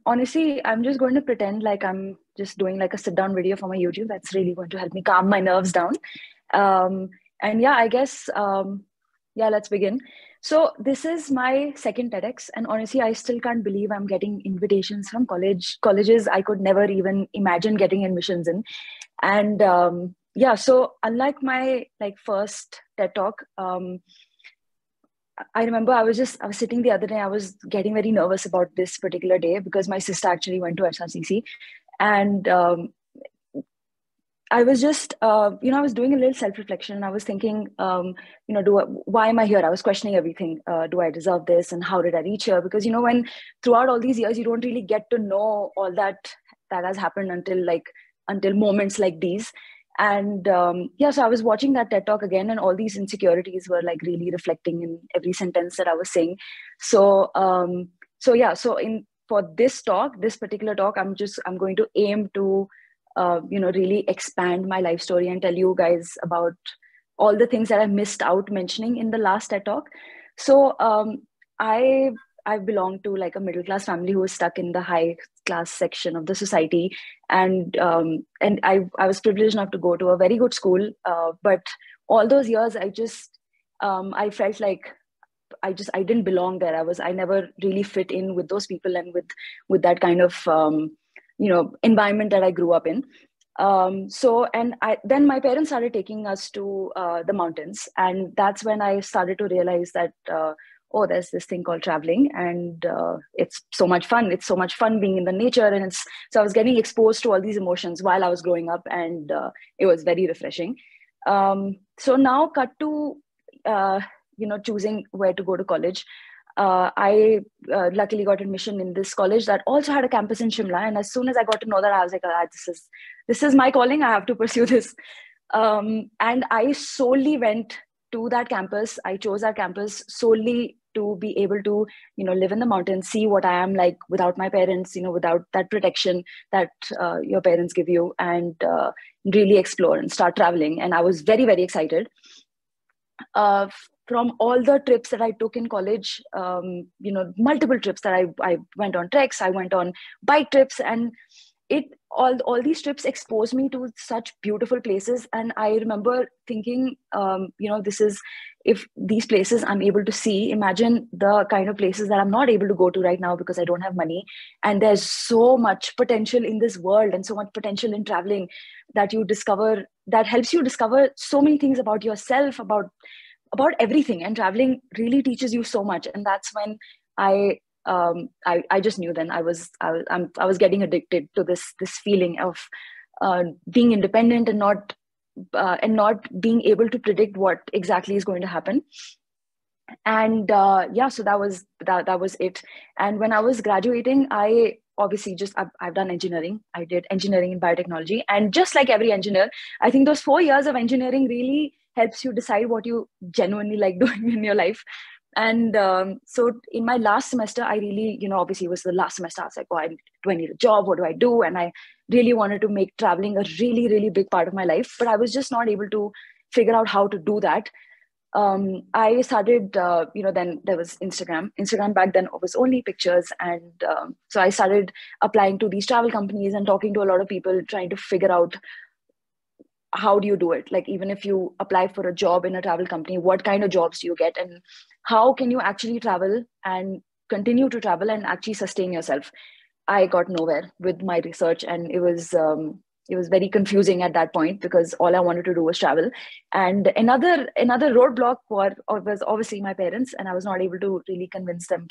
Honestly, I'm just going to pretend like I'm just doing like a sit down video for my YouTube. That's really going to help me calm my nerves down. Um, and yeah, I guess, yeah, let's begin. So this is my second TEDx, and honestly, I still can't believe I'm getting invitations from colleges I could never even imagine getting admissions in. And yeah, so unlike my like first TED talk, I remember I was sitting the other day, I was getting very nervous about this particular day because my sister actually went to SRCC. And I was just, I was doing a little self-reflection. I was thinking, why am I here? I was questioning everything. Do I deserve this? And how did I reach here? Because, when throughout all these years, you don't really get to know all that has happened until moments like these. And yeah, so I was watching that TED talk again, and all these insecurities were like really reflecting in every sentence that I was saying. So, yeah, so for this particular talk, I'm going to aim to really expand my life story and tell you guys about all the things that I missed out mentioning in the last TED talk. So I I belong to like a middle class family who was stuck in the high class section of the society, and I was privileged enough to go to a very good school. But all those years, I felt like I didn't belong there. I never really fit in with those people and with that kind of environment that I grew up in. Then my parents started taking us to the mountains, and that's when I started to realize that oh, there's this thing called traveling, and it's so much fun. It's so much fun being in the nature, and so I was getting exposed to all these emotions while I was growing up, and it was very refreshing. So now, cut to choosing where to go to college. I luckily got admission in this college that also had a campus in Shimla. And as soon as I got to know that, I was like, this is my calling. I have to pursue this. And I solely went to that campus. I chose that campus solely to be able to, live in the mountains, see what I am like without my parents, without that protection that your parents give you, and really explore and start traveling. And I was very, very excited. From all the trips that I took in college, multiple trips that I went on treks, I went on bike trips, and all these trips exposed me to such beautiful places. And I remember thinking, this is, if these places I'm able to see, imagine the kind of places that I'm not able to go to right now because I don't have money. And there's so much potential in this world and so much potential in traveling that you discover, that helps you discover so many things about yourself, about everything. And traveling really teaches you so much. And that's when I just knew then I was getting addicted to this feeling of being independent and not being able to predict what exactly is going to happen. And yeah, so that was it. And when I was graduating, I obviously I've done engineering. I did engineering in biotechnology, and just like every engineer, I think those 4 years of engineering really helps you decide what you genuinely like doing in your life. And so in my last semester, I really, obviously it was the last semester. I was like, oh, do I need a job? What do I do? And I really wanted to make traveling a really, really big part of my life, but I was just not able to figure out how to do that. I started, then there was Instagram. Instagram back then was only pictures. And so I started applying to these travel companies and talking to a lot of people, trying to figure out, how do you do it? Like, even if you apply for a job in a travel company, what kind of jobs do you get? And how can you actually travel and continue to travel and actually sustain yourself? I got nowhere with my research, and it was very confusing at that point because all I wanted to do was travel. And another roadblock was obviously my parents, and I was not able to really convince them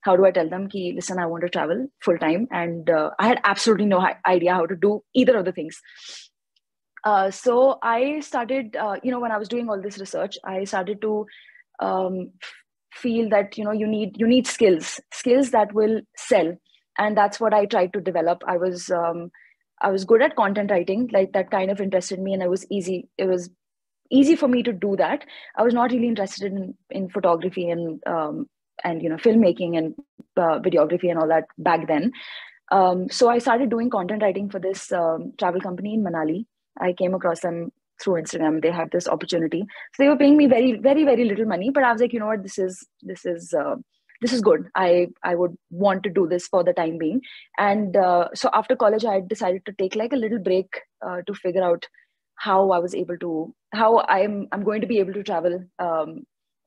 how do I tell them listen, I want to travel full time. And I had absolutely no idea how to do either of the things. So I started, when I was doing all this research, I started to feel that, you need skills that will sell. And that's what I tried to develop. I was good at content writing, like that kind of interested me, and it was easy for me to do that. I was not really interested in photography and filmmaking and videography and all that back then. So I started doing content writing for this travel company in Manali. I came across them through Instagram. They had this opportunity. So they were paying me very, very, very little money, but I was like, you know what, this is this is good. I would want to do this for the time being. And so after college, I decided to take like a little break to figure out how I'm going to be able to travel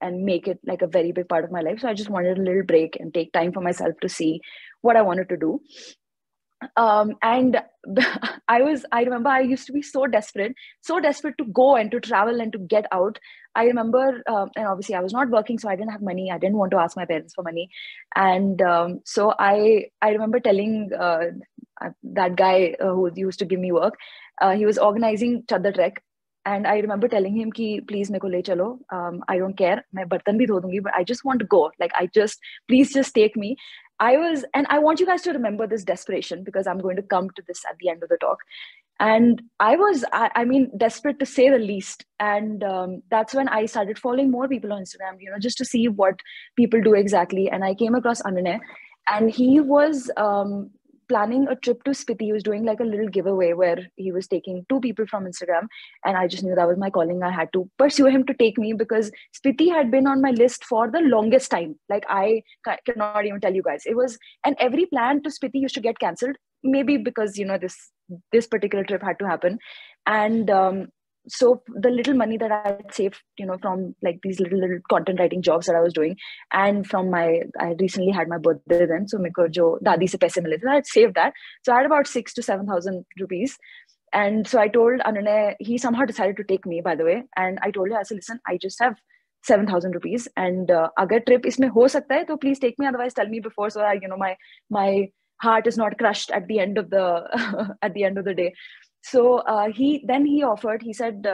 and make it like a very big part of my life. So I just wanted a little break and take time for myself to see what I wanted to do. And I remember I used to be so desperate to go and to travel and to get out. I remember, and obviously I was not working, so I didn't have money. I didn't want to ask my parents for money. And so I remember telling that guy who used to give me work, he was organizing Chadda Trek. And I remember telling him ki please meko le chalo. I don't care. Main bartan bhi dho dungi, but I just want to go. Like please just take me. And I want you guys to remember this desperation, because I'm going to come to this at the end of the talk. And I mean, desperate to say the least. And that's when I started following more people on Instagram, just to see what people do exactly. And I came across Ananay, and he was planning a trip to Spiti. He was doing like a little giveaway where he was taking 2 people from Instagram. And I just knew that was my calling. I had to pursue him to take me, because Spiti had been on my list for the longest time. Like I cannot even tell you guys. It was, and every plan to Spiti used to get cancelled, maybe because, this particular trip had to happen. And so the little money that I had saved, from like these little content writing jobs that I was doing, and from I recently had my birthday then, so meko jo dadi se paise mile the, I had saved that. So I had about 6,000 to 7,000 rupees. And so I told Ananay, he somehow decided to take me, by the way. And I told him, I said, listen, I just have 7,000 rupees, and agar trip isme ho sakta hai, to please take me. Otherwise, tell me before, so that my heart is not crushed at the end of the at the end of the day. So he offered. He said,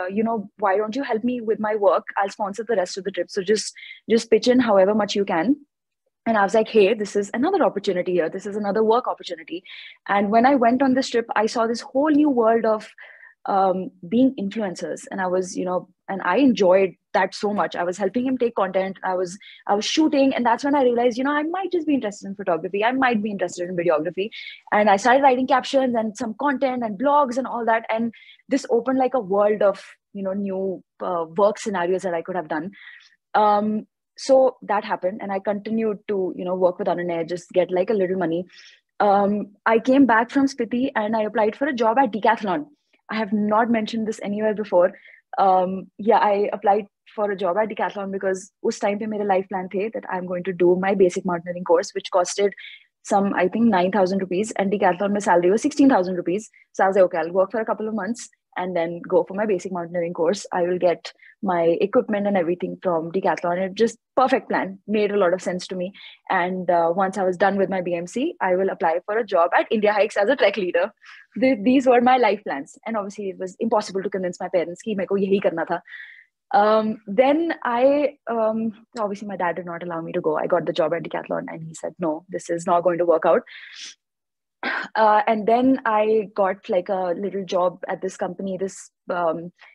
why don't you help me with my work? I'll sponsor the rest of the trip. So just pitch in however much you can. And I was like, hey, this is another opportunity here. This is another work opportunity. And when I went on this trip, I saw this whole new world of being influencers. And I was, and I enjoyed that so much. I was helping him take content. I was shooting. And that's when I realized, I might just be interested in photography. I might be interested in videography. And I started writing captions and some content and blogs and all that. And this opened like a world of, new work scenarios that I could have done. So that happened, and I continued to, work with Ananay, just get like a little money. I came back from Spiti and I applied for a job at Decathlon. I have not mentioned this anywhere before. I applied for a job at Decathlon because us time pe mere life plan the that I'm going to do my basic mountaineering course, which costed some, I think, 9,000 rupees, and Decathlon my salary was 16,000 rupees. So I was like, okay, I'll work for a couple of months and then go for my basic mountaineering course. I will get my equipment and everything from Decathlon. It just perfect plan, made a lot of sense to me. And once I was done with my BMC, I will apply for a job at India Hikes as a trek leader. These were my life plans. And obviously it was impossible to convince my parents कि मेरे को यही करना था. Then obviously my dad did not allow me to go. I got the job at Decathlon and he said, no, this is not going to work out. And then I got like a little job at this company, this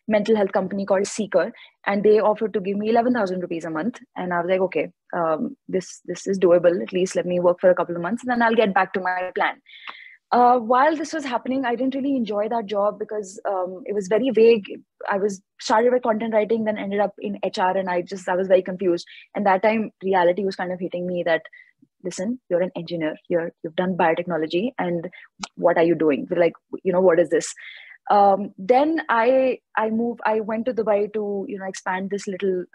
mental health company called Seeker, and they offered to give me 11,000 rupees a month. And I was like, okay, this is doable. At least let me work for a couple of months and then I'll get back to my plan. While this was happening, I didn't really enjoy that job because it was very vague. I was started with content writing, then ended up in HR, and I was very confused. And that time, reality was kind of hitting me that, listen, you're an engineer. You've done biotechnology, and what are you doing? Like, what is this? Then I went to Dubai to expand this little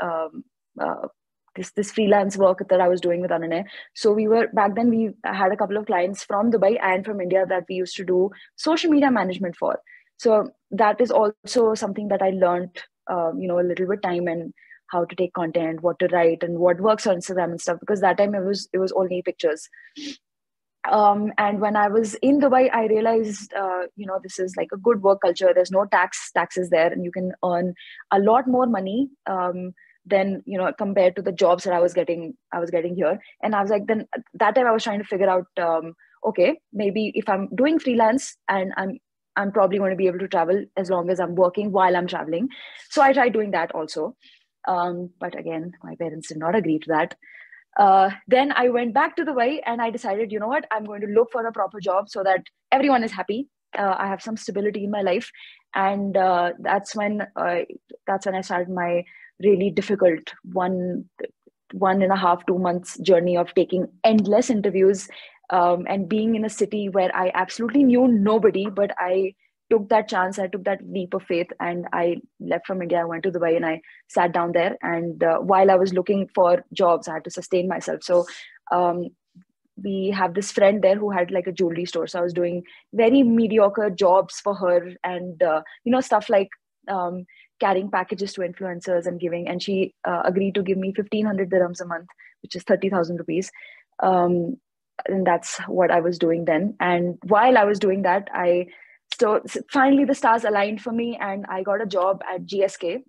this freelance work that I was doing with Ananay. So we had a couple of clients from Dubai and from India that we used to do social media management for. So that is also something that I learned, a little bit time, and how to take content, what to write, and what works on Instagram and stuff. Because that time it was only pictures. And when I was in Dubai, I realized, this is like a good work culture. There's no taxes there, and you can earn a lot more money than compared to the jobs that I was getting here. And I was like, then that time I was trying to figure out, okay, maybe if I'm doing freelance, and I'm probably going to be able to travel as long as I'm working while I'm traveling. So I tried doing that also. But again, my parents did not agree to that. Then I went back to Dubai and I decided, you know what, I'm going to look for a proper job so that everyone is happy. I have some stability in my life. And that's when I started my really difficult 1.5, 2 months journey of taking endless interviews, and being in a city where I absolutely knew nobody, but I took that chance. I took that leap of faith, and I left from India. I went to Dubai, and I sat down there. And while I was looking for jobs, I had to sustain myself. So um, we have this friend there who had like a jewelry store. So I was doing very mediocre jobs for her, and stuff like um, carrying packages to influencers and giving. And she agreed to give me 1,500 dirhams a month, which is 30,000 rupees. Um, and that's what I was doing then. And while I was doing that, so finally the stars aligned for me, and I got a job at GSK.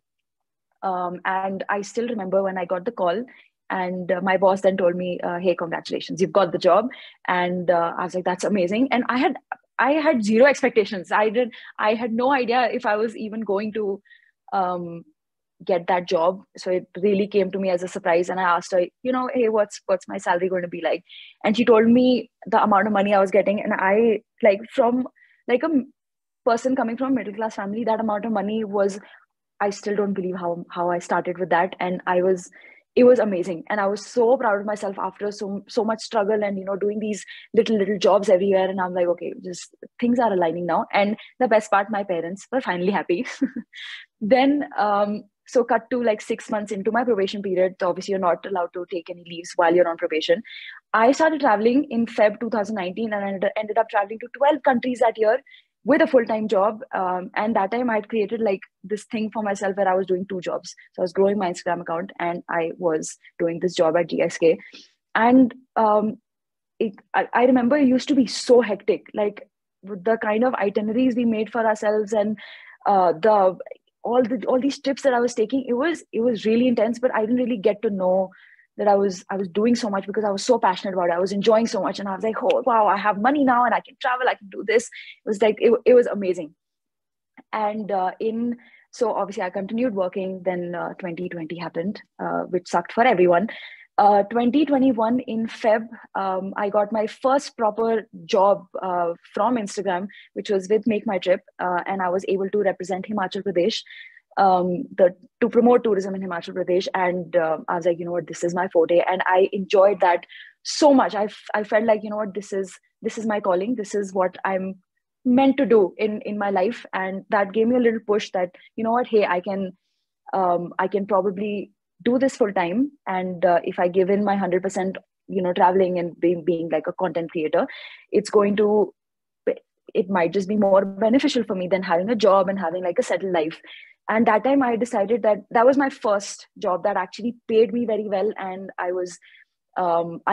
And I still remember when I got the call, and my boss then told me, "Hey, congratulations, you've got the job." And I was like, "That's amazing." And I had zero expectations. I had no idea if I was even going to um, get that job. So it really came to me as a surprise. And I asked her, "Hey, what's my salary going to be like?" And she told me the amount of money I was getting. And I, like, from like a person coming from a middle class family, that amount of money was, I still don't believe how I started with that. And it was amazing. And I was so proud of myself after so much struggle, and doing these little jobs everywhere. And I'm like, okay, just things are aligning now. And the best part, my parents were finally happy. Then so cut to like 6 months into my probation period. So obviously you're not allowed to take any leaves while you're on probation. I started traveling in Feb 2019, and I ended up traveling to 12 countries that year with a full-time job. And that time I'd created like this thing for myself where I was doing two jobs. So I was growing my Instagram account, and I was doing this job at GSK. And I remember it used to be so hectic, like with the kind of itineraries we made for ourselves, and the all these trips that I was taking. It was really intense, but I didn't really get to know that I was doing so much because I was so passionate about it. I was enjoying so much, and I was like, oh wow, I have money now, and I can travel, I can do this. It was like it was amazing. And in so obviously I continued working. Then 2020 happened, which sucked for everyone. 2021 in Feb, I got my first proper job from Instagram, which was with Make My Trip, and I was able to represent Himachal Pradesh, to promote tourism in Himachal Pradesh. And I was like, you know what, this is my forte, and I enjoyed that so much. I felt like, you know what, this is my calling. This is what I'm meant to do in my life. And that gave me a little push that, you know what, hey, I can probably do this full time. And if I give in my 100%, traveling and being like a content creator, it's going to, it might just be more beneficial for me than having a job and having like a settled life. And that time I decided that that was my first job that actually paid me very well. And I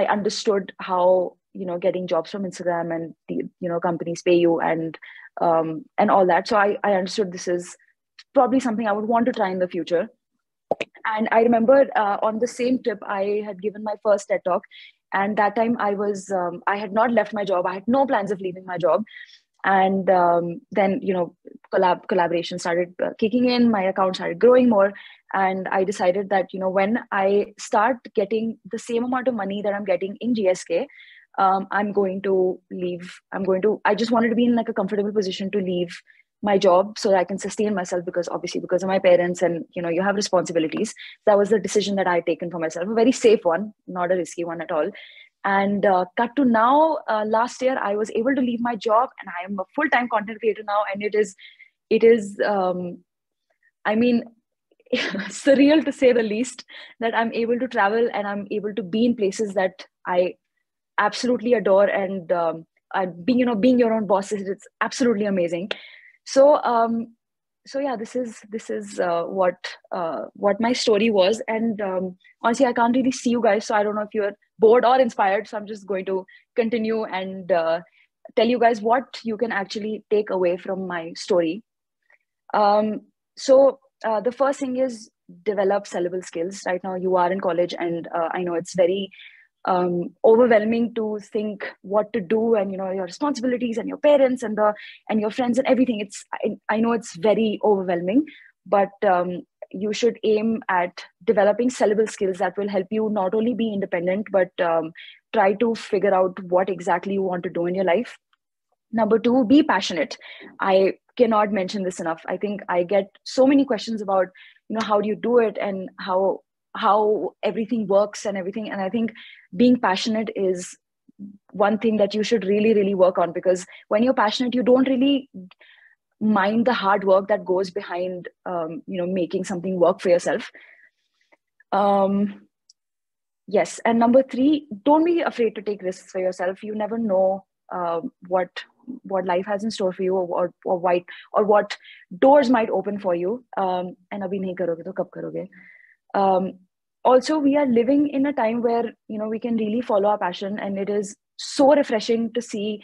understood how, getting jobs from Instagram and the, companies pay you, and all that. So I understood this is probably something I would want to try in the future. And I remember on the same trip, I had given my first TED talk. And that time I had not left my job. I had no plans of leaving my job. And then, collaboration started kicking in. My account started growing more. And I decided that, when I start getting the same amount of money that I'm getting in GSK, I'm going to leave. I just wanted to be in like a comfortable position to leave my job so that I can sustain myself, because obviously because of my parents, and you have responsibilities. That was the decision that I had taken for myself, a very safe one, not a risky one at all. And cut to now, last year I was able to leave my job, and I am a full-time content creator now. And it is I mean, surreal to say the least, that I'm able to travel and I'm able to be in places that I absolutely adore. And being your own boss, it's absolutely amazing. So yeah, this is what my story was. And honestly, I can't really see you guys, so I don't know if you're bored or inspired. So I'm just going to continue and tell you guys what you can actually take away from my story. So the first thing is develop sellable skills. Right now you are in college, and I know it's very overwhelming to think what to do, and your responsibilities and your parents and your friends and everything. I know it's very overwhelming, but you should aim at developing sellable skills that will help you not only be independent, but try to figure out what exactly you want to do in your life. Number two, be passionate. I cannot mention this enough. I think I get so many questions about, how do you do it, and how everything works and everything. And I think being passionate is one thing that you should really, really work on, because when you're passionate, you don't really mind the hard work that goes behind, making something work for yourself. Yes. And number 3, don't be afraid to take risks for yourself. You never know what life has in store for you, or what doors might open for you. And abhi nahi karoge to kab karoge. Also, we are living in a time where we can really follow our passion, and it is so refreshing to see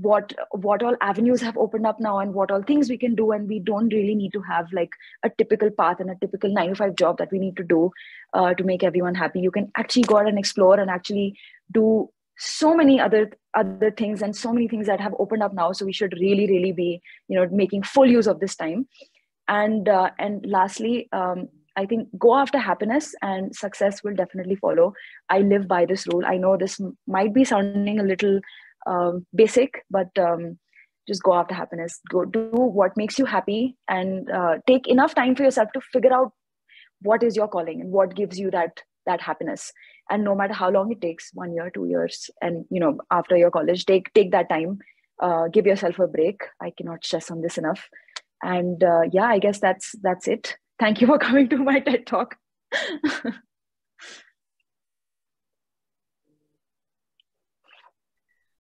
what all avenues have opened up now, and what all things we can do, and we don't really need to have like a typical path and a typical 9 to 5 job that we need to do to make everyone happy. You can actually go out and explore and actually do so many other things, and so many things that have opened up now. So we should really, really be making full use of this time. And lastly, I think go after happiness, and success will definitely follow. I live by this rule. I know this might be sounding a little basic, but just go after happiness. Go do what makes you happy, and take enough time for yourself to figure out what is your calling and what gives you that happiness. And no matter how long it takes, 1 year, 2 years, and after your college, take that time. Give yourself a break. I cannot stress on this enough. And I guess that's it. Thank you for coming to my TED Talk.